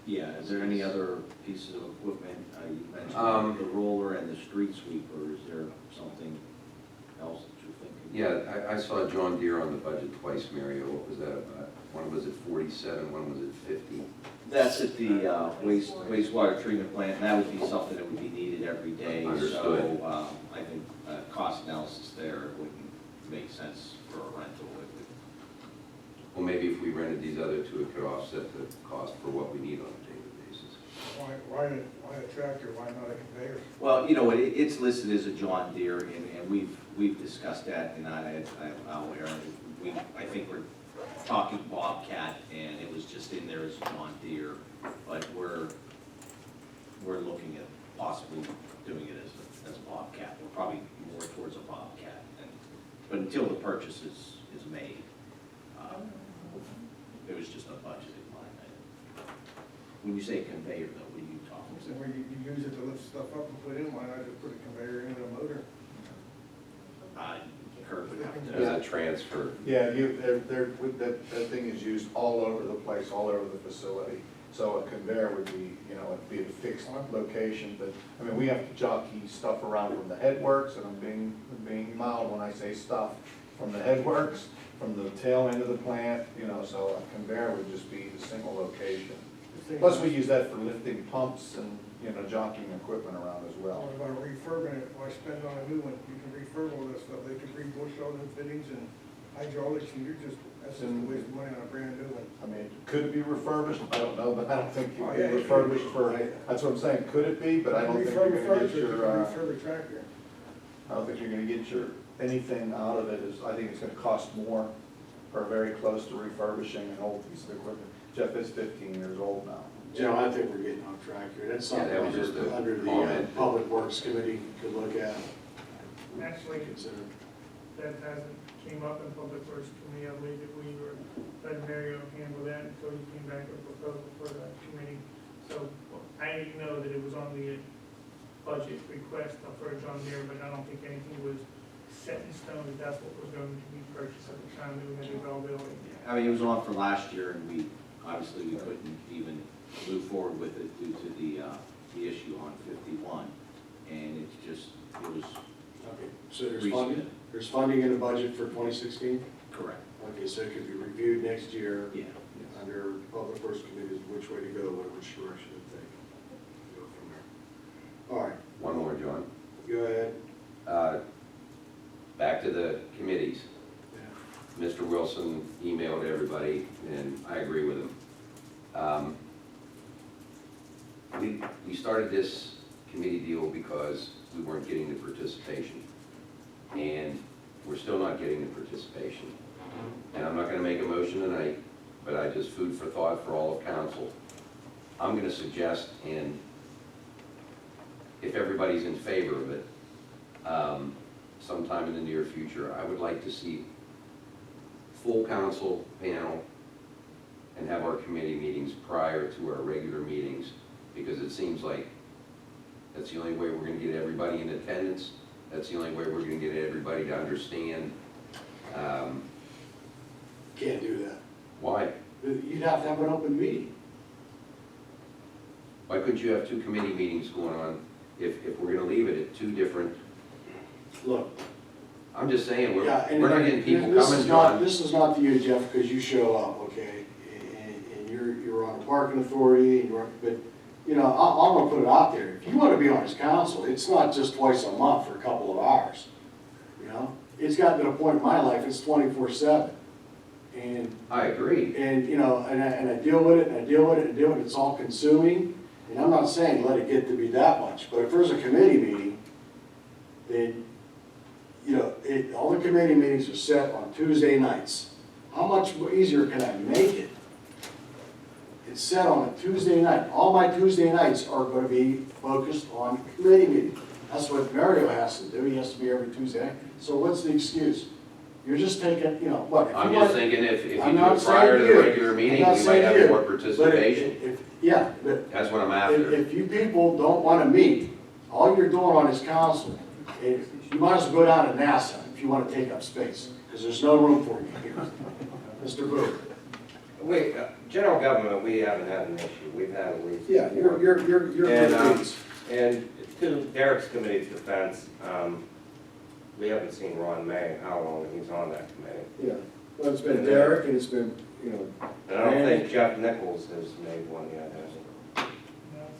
Yeah, is there any other pieces of equipment? You Um, mentioned the roller and the street sweeper. Is there something else that you're thinking? Yeah, I saw John Deere on the budget twice, Mario. What was that about? One was at 47, one was at 50. That's at the wastewater treatment plant, and that would be something that would be needed every day. Understood. So I think cost analysis there wouldn't make sense for a rental. It would. Well, maybe if we rented these other two, it could offset the cost for what we need on a daily basis. Why a tractor, why not a conveyor? Well, you know, it's listed as a John Deere, and we've discussed that, and I'll air it. I think we're talking Bobcat, and it was just in there as John Deere, but we're looking at possibly doing it as a Bobcat. We're probably more towards a Bobcat, but until the purchase is made, it was just a budgeted line item. When you say conveyor, though, what are you talking So about? where you use it to lift stuff up and put in, why not just put a conveyor into a motor? Kurt would have to. As a transfer. Yeah, that thing is used all over the place, all over the facility. So a conveyor would be, it'd be a fixed location, but, I mean, we have to jockey stuff around from the headworks, and I'm being mild when I say stuff, from the headworks, from the tail end of the plant, so a conveyor would just be a single location. Plus, we use that for lifting pumps and, jockeying equipment around as well. What about refurbing it, why spend on a new one? You can refurb all this stuff, they can rebush all the fittings and hydraulics, and that's just a waste of money on a brand new one. I mean, could it be refurbished? I don't know, but I don't think it Oh, would yeah, be it could be. refurbished that's what I'm saying, could it be? But I don't think you're gonna get your, Refurb a tractor. I don't think you're gonna get anything out of it. I think it's gonna cost more, or very close to refurbishing an old piece of equipment. Jeff is 15 years old now. Jim, I think we're getting off track here. That's something Yeah, that was just a under the comment. Public Works Committee could look at. Actually, Consider. that hasn't came up in Public Works Committee. I believe that we were letting Mario handle that until he came back with a proposal for the committee. So I didn't know that it was on the budget request for John Deere, but I don't think anything was set in stone that that's what was going to be purchased at the time that we had the availability. I mean, it was on for last year, and we couldn't even move forward with it due to the issue on 51. And it was Okay, so Resubmit. there's funding in the budget for 2016? correct. Okay, so it could be reviewed next year. Yeah. Under Public Works Committee, which way to go, which direction to take. Go from there. All right, One more, John. go ahead. Back to the committees. Yeah. Mr. Wilson emailed everybody, and I agree with him. We started this committee deal because we weren't getting the participation. And we're still not getting the participation. And I'm not gonna make a motion tonight, but I just food for thought for all of council. I'm gonna suggest, and if everybody's in favor of it, sometime in the near future, I would like to see full council panel and have our committee meetings prior to our regular meetings, because it seems like that's the only way we're gonna get everybody in attendance. That's the only way we're gonna get everybody to understand. Can't do that. Why? You'd have to have an open meeting. Why couldn't you have two committee meetings going on if we're gonna leave it at two different? Look, I'm just saying, we're yeah, and not getting people this coming, is not, John. this is not to you, Jeff, because you show up, okay? And you're on a parking authority, and but, I'm gonna put it out there. If you wanna be on his council, it's not just twice a month for a couple of hours, It's gotten to the point in my life, it's 24/7. And I agree. And, and I deal with it, and I deal with it, and I deal with it, it's all consuming. And I'm not saying let it get to be that much, but if there's a committee meeting, then, all the committee meetings are set on Tuesday nights. How much easier can I make it? It's set on a Tuesday night. All my Tuesday nights are gonna be focused on committee meetings. That's what Mario has to do, he has to be every Tuesday night. So what's the excuse? You're just taking, you know, what? if I'm you just want- thinking if you I'm do not it prior to saying the you. regular I'm meeting, we not might saying have you. more But participation. yeah, but That's what I'm if, after. if you people don't wanna meet, all you're doing on this council, you might as well go down to NASA if you wanna take up space, because there's no room for you here. Mr. Booth. We, general government, we haven't had an issue, we've had at least. Yeah, you're And, good leads. And to Derek's committee's defense, we haven't seen Ron May, how long he's on that committee. Yeah, well, it's been Derek and it's been, you know, And I don't think Jeff Nichols has made one yet, has he?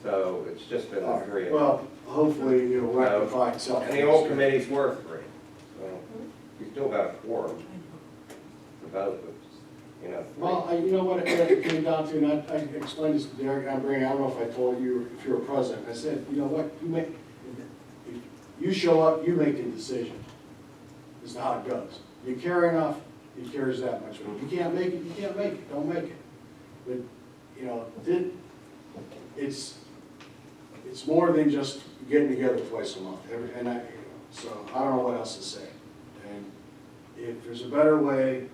So it's just been the three of them. well, hopefully it'll rectify itself. And the old committees were three, so we still got a quorum to vote, but, you know, Well, you know what it came down to, and I explained this to Derek, I don't know if I told you, if you were president, I said, you know what, if you show up, you make the decision, is how it goes. You care enough, it cares that much, but if you can't make it, you can't make it, don't make it. But, you know, it's more than just getting together twice a month, so I don't know what else to say. And if there's a better way,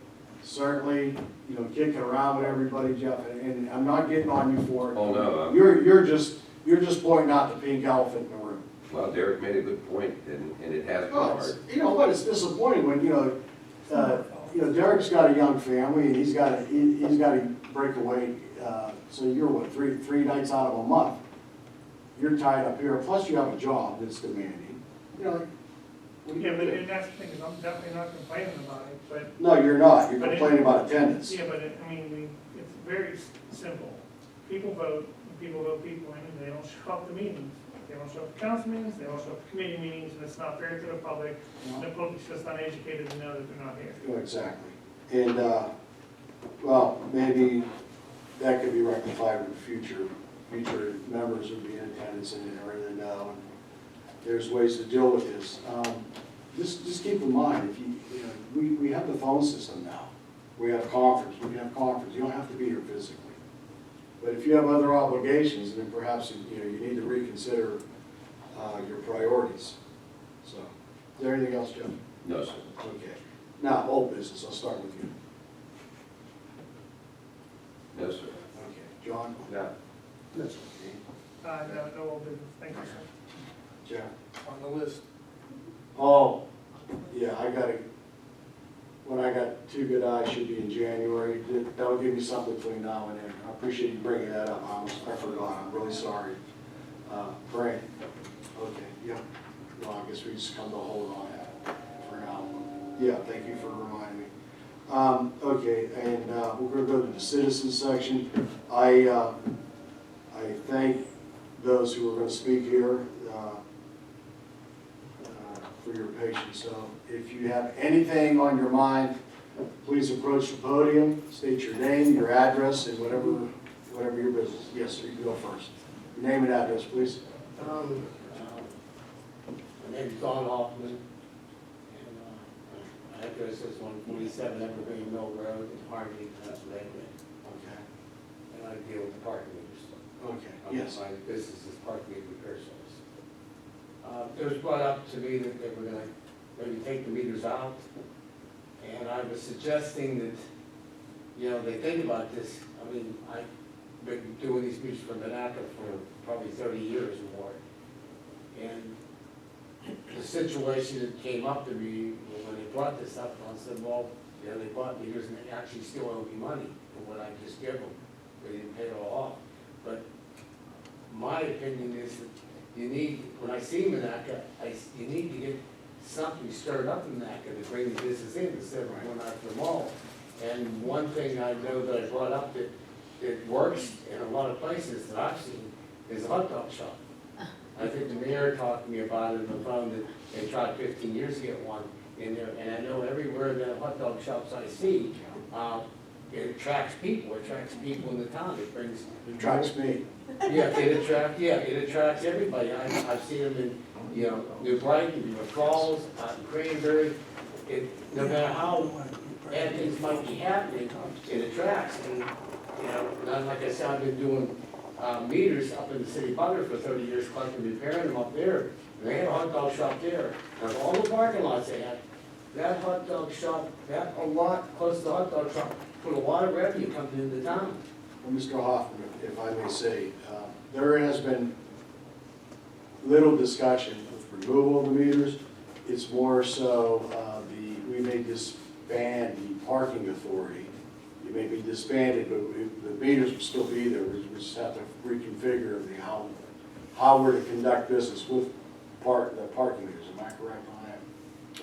certainly, you know, kick it around with everybody, Jeff, and I'm not getting on you for it. Oh, no. You're just pointing out the pink elephant in the room. Well, Derek made a good point, and it has been Oh, hard. you know what, it's disappointing when, you know, Derek's got a young family, and he's got to break away, so you're what, three nights out of a month? You're tied up here, plus you have a job that's demanding, you know. What do you Yeah, but do? and that's the thing, is I'm definitely not complaining about it, but, No, you're not, you're But it- complaining about attendance. yeah, but I mean, it's very simple. People vote, and people vote people in, and they don't show up to meetings. They don't show up to council meetings, they don't show up to committee meetings, and it's not fair to the public. And the public's just uneducated to know that they're not here. Oh, exactly. And, well, maybe that could be rectified with future members would be in attendance and everything now. And there's ways to deal with this. Just keep in mind, if you know, we have the phone system now. We have conference, we can have conference. You don't have to be here physically. But if you have other obligations, then perhaps, you know, you need to reconsider your priorities. So, is there anything else, Jeff? No, sir. Okay. Now, old business, I'll start with you. No, sir. Okay, John? no. That's okay. No old business, thank you, sir. Jeff? On the list. Oh, yeah, when I got two good eyes, should be in January. That'll give me something between now and then. I appreciate you bringing that up. I forgot, I'm really sorry. Brent? Okay, yeah. Well, I guess we just come to a hold on that for now. Yeah, thank you for reminding me. Okay, and we're gonna go to the citizens section. I thank those who are gonna speak here for your patience. So if you have anything on your mind, please approach the podium, state your name, your address, and whatever your business. Yes, sir, you can go first. Your name and address, please. My name is Don Hoffman, and my address is 147 Evergreen Mill Road in Harmony, Pennsylvania, Okay. and I deal with parking meters. Okay, yes. My business is parking meter repair service. It was brought up to me that they were gonna maybe take the meters out, and I was suggesting that, you know, they think about this. I mean, I've been doing these meters for Monaca for probably 30 years or more. And the situation that came up to me when they brought this up, I said, well, you know, they bought meters and they actually still owe me money for what I just gave them. They didn't pay it all off. But my opinion is that you need, when I see Monaca, you need to get something stirred up in Monaca to bring the business in instead of going out to the mall. And one thing I know that I brought up that it works in a lot of places that I've seen is a hot dog shop. I think the mayor talked to me about it on the phone that they tried 15 years to get one in there. And I know everywhere the hot dog shops I see, it attracts people in the town. It brings. It attracts me. Yeah, it attracts everybody. I've seen them in, you know, New Brighton, New Falls, out in Cranberry. No matter how bad things might be happening, it attracts. And, you know, not like I said, I've been doing meters up in the city of Butler for 30 years, collecting, repairing them up there. And they had a hot dog shop there. And all the parking lots they had, that hot dog shop, that a lot, close to the hot dog shop, put a lot of revenue coming into town. Well, Mr. Hoffman, if I may say, there has been little discussion with removal of the meters. It's more so, we may disband the parking authority. It may be disbanded, but the meters will still be there. We just have to reconfigure how we're to conduct business with the parking meters. Am I correct on that,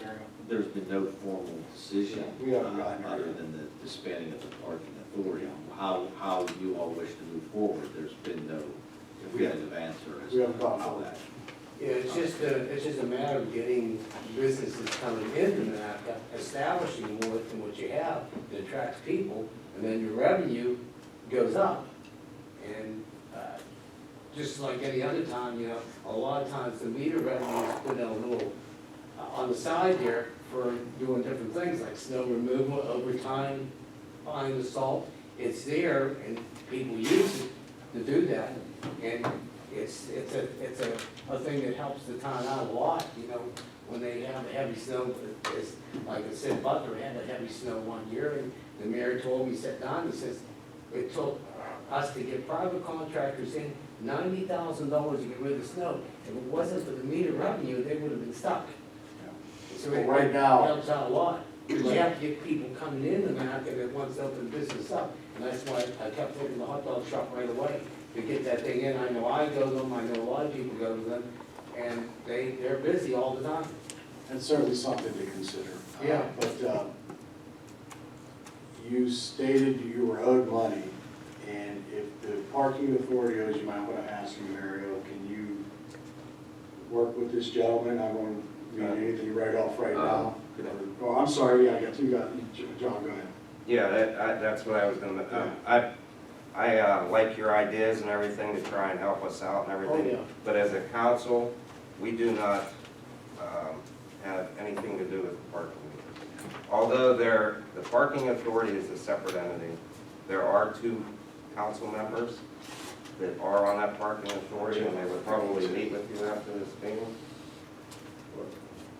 Mario? There's been no formal decision, We haven't gotten there other yet. than the disbanding of the parking authority. How you all wish to move forward, there's been no definitive answer as We to haven't gone how forward. that. Yeah, it's just a matter of getting businesses coming into Monaca, establishing more than what you have that attracts people, and then your revenue goes up. And, just like any other time, you know, a lot of times the meter revenue is put in a little, on the side there for doing different things, like snow removal, overtime, buying the salt. It's there, and people use it to do that, and it's a thing that helps the town out a lot, you know, when they have a heavy snow. It's, like I said, Butler had a heavy snow one year, and the mayor told me, sat down, he says, it took us to get private contractors in $90,000 to get rid of the snow. If it wasn't for the meter revenue, they would have been stuck. So Well, it right now- helps out a lot. Because you have to get people coming in the Monaca that wants to open business up. And that's why I kept looking the hot dog shop right away to get that thing in. I know I go to them, I know a lot of people go to them, and they're busy all the time. That's certainly something to consider. Yeah. But you stated you were owed money, and if the parking authority owes you, might want to ask you, Mario, can you work with this gentleman? I won't mean anything right off right now. Oh, I'm sorry, yeah, I got two guys. John, go ahead. Yeah, that's what I was gonna, I like your ideas and everything to try and help us out and everything. Oh, yeah. But as a council, we do not have anything to do with the parking meters. Although the parking authority is a separate entity, there are two council members that are on that parking authority, and they would probably meet with you after this meeting.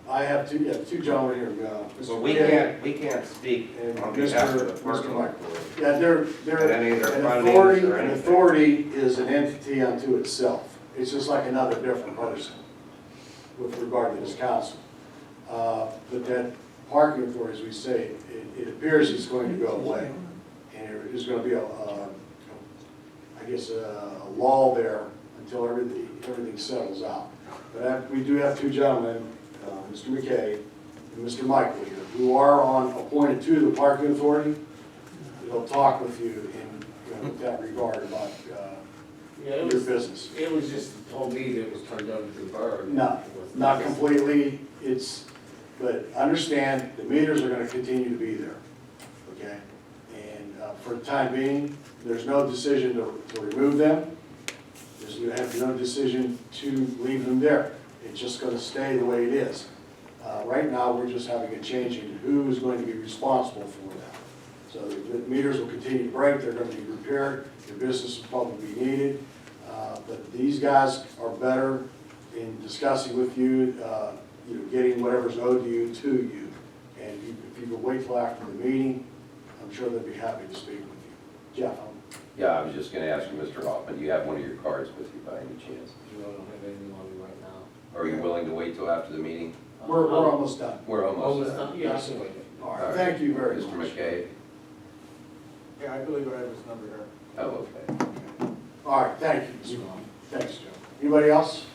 I have two gentlemen here. So Mr. we McKay can't speak and on behalf of the Mr. parking Mike. authority. Yeah, they're, And any of their an fundings authority, or an anything. authority is an entity unto itself. It's just like another different person with regard to this council. But that parking authority, as we say, it appears it's going to go away. And there's going to be I guess, a lull there until everything settles out. But we do have two gentlemen, Mr. McKay and Mr. Michael here, who are appointed to the parking authority. They'll talk with you in that regard about Yeah, it your was, business. it was just told me that it was turned over to the borough. No, not completely, but understand, the meters are gonna continue to be there, okay? And for the time being, there's no decision to remove them. You have no decision to leave them there. It's just gonna stay the way it is. Right now, we're just having a change in who is going to be responsible for that. So the meters will continue to break, they're gonna be repaired, your business will probably be needed. But these guys are better in discussing with you, getting whatever's owed to you. And if you could wait till after the meeting, I'm sure they'd be happy to speak with you. Jeff? Yeah, I was just gonna ask you, Mr. Hoffman, do you have one of your cards with you by any chance? You don't have anything on me right now. Are you willing to wait till after the meeting? We're almost done. We're almost Almost done. done, yeah, I can wait. All right, thank you very Mr. much. McKay? Yeah, I believe I have his number here. Oh, okay. All right, thank you, Mr. Ron. Thanks, Joe. Anybody else?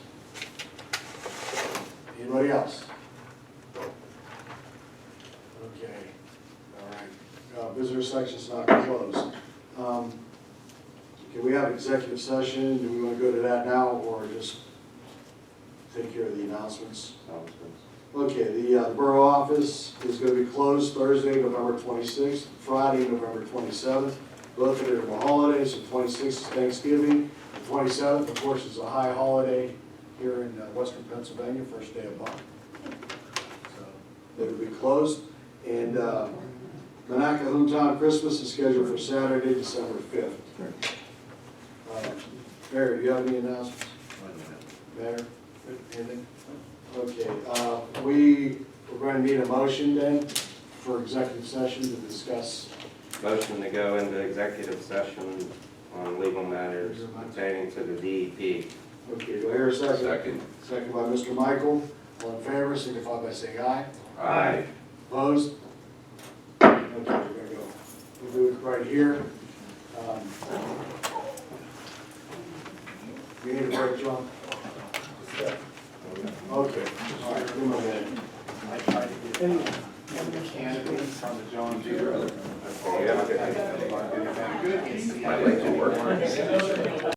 Anybody else? Okay, all right. Visitor section's not closed. Can we have executive session? Do we want to go to that now, or just take care of the announcements? Okay, the borough office is going to be closed Thursday, November 26th, Friday, November 27th. Both of them are holidays. The 26th is Thanksgiving. The 27th, of course, is a high holiday here in western Pennsylvania, first day of month. So it'll be closed. And Monaca Hometown Christmas is scheduled for Saturday, December 5th. Mayor, do you have any announcements? Mayor, anything? Okay, we we're going to need a motion then for executive session to discuss. Motion to go into executive session on legal matters pertaining to the DEP. Okay, do I hear a second? Second. Second by Mr. Michael. All in favor, signify by saying aye. Aye. Opposed? Okay, we're gonna go. We'll do it right here. You need a break, John? Okay, all right, give him a minute. I tried to get the candidates from the John Deere. Okay, you have a good night. Good. I'd like to work.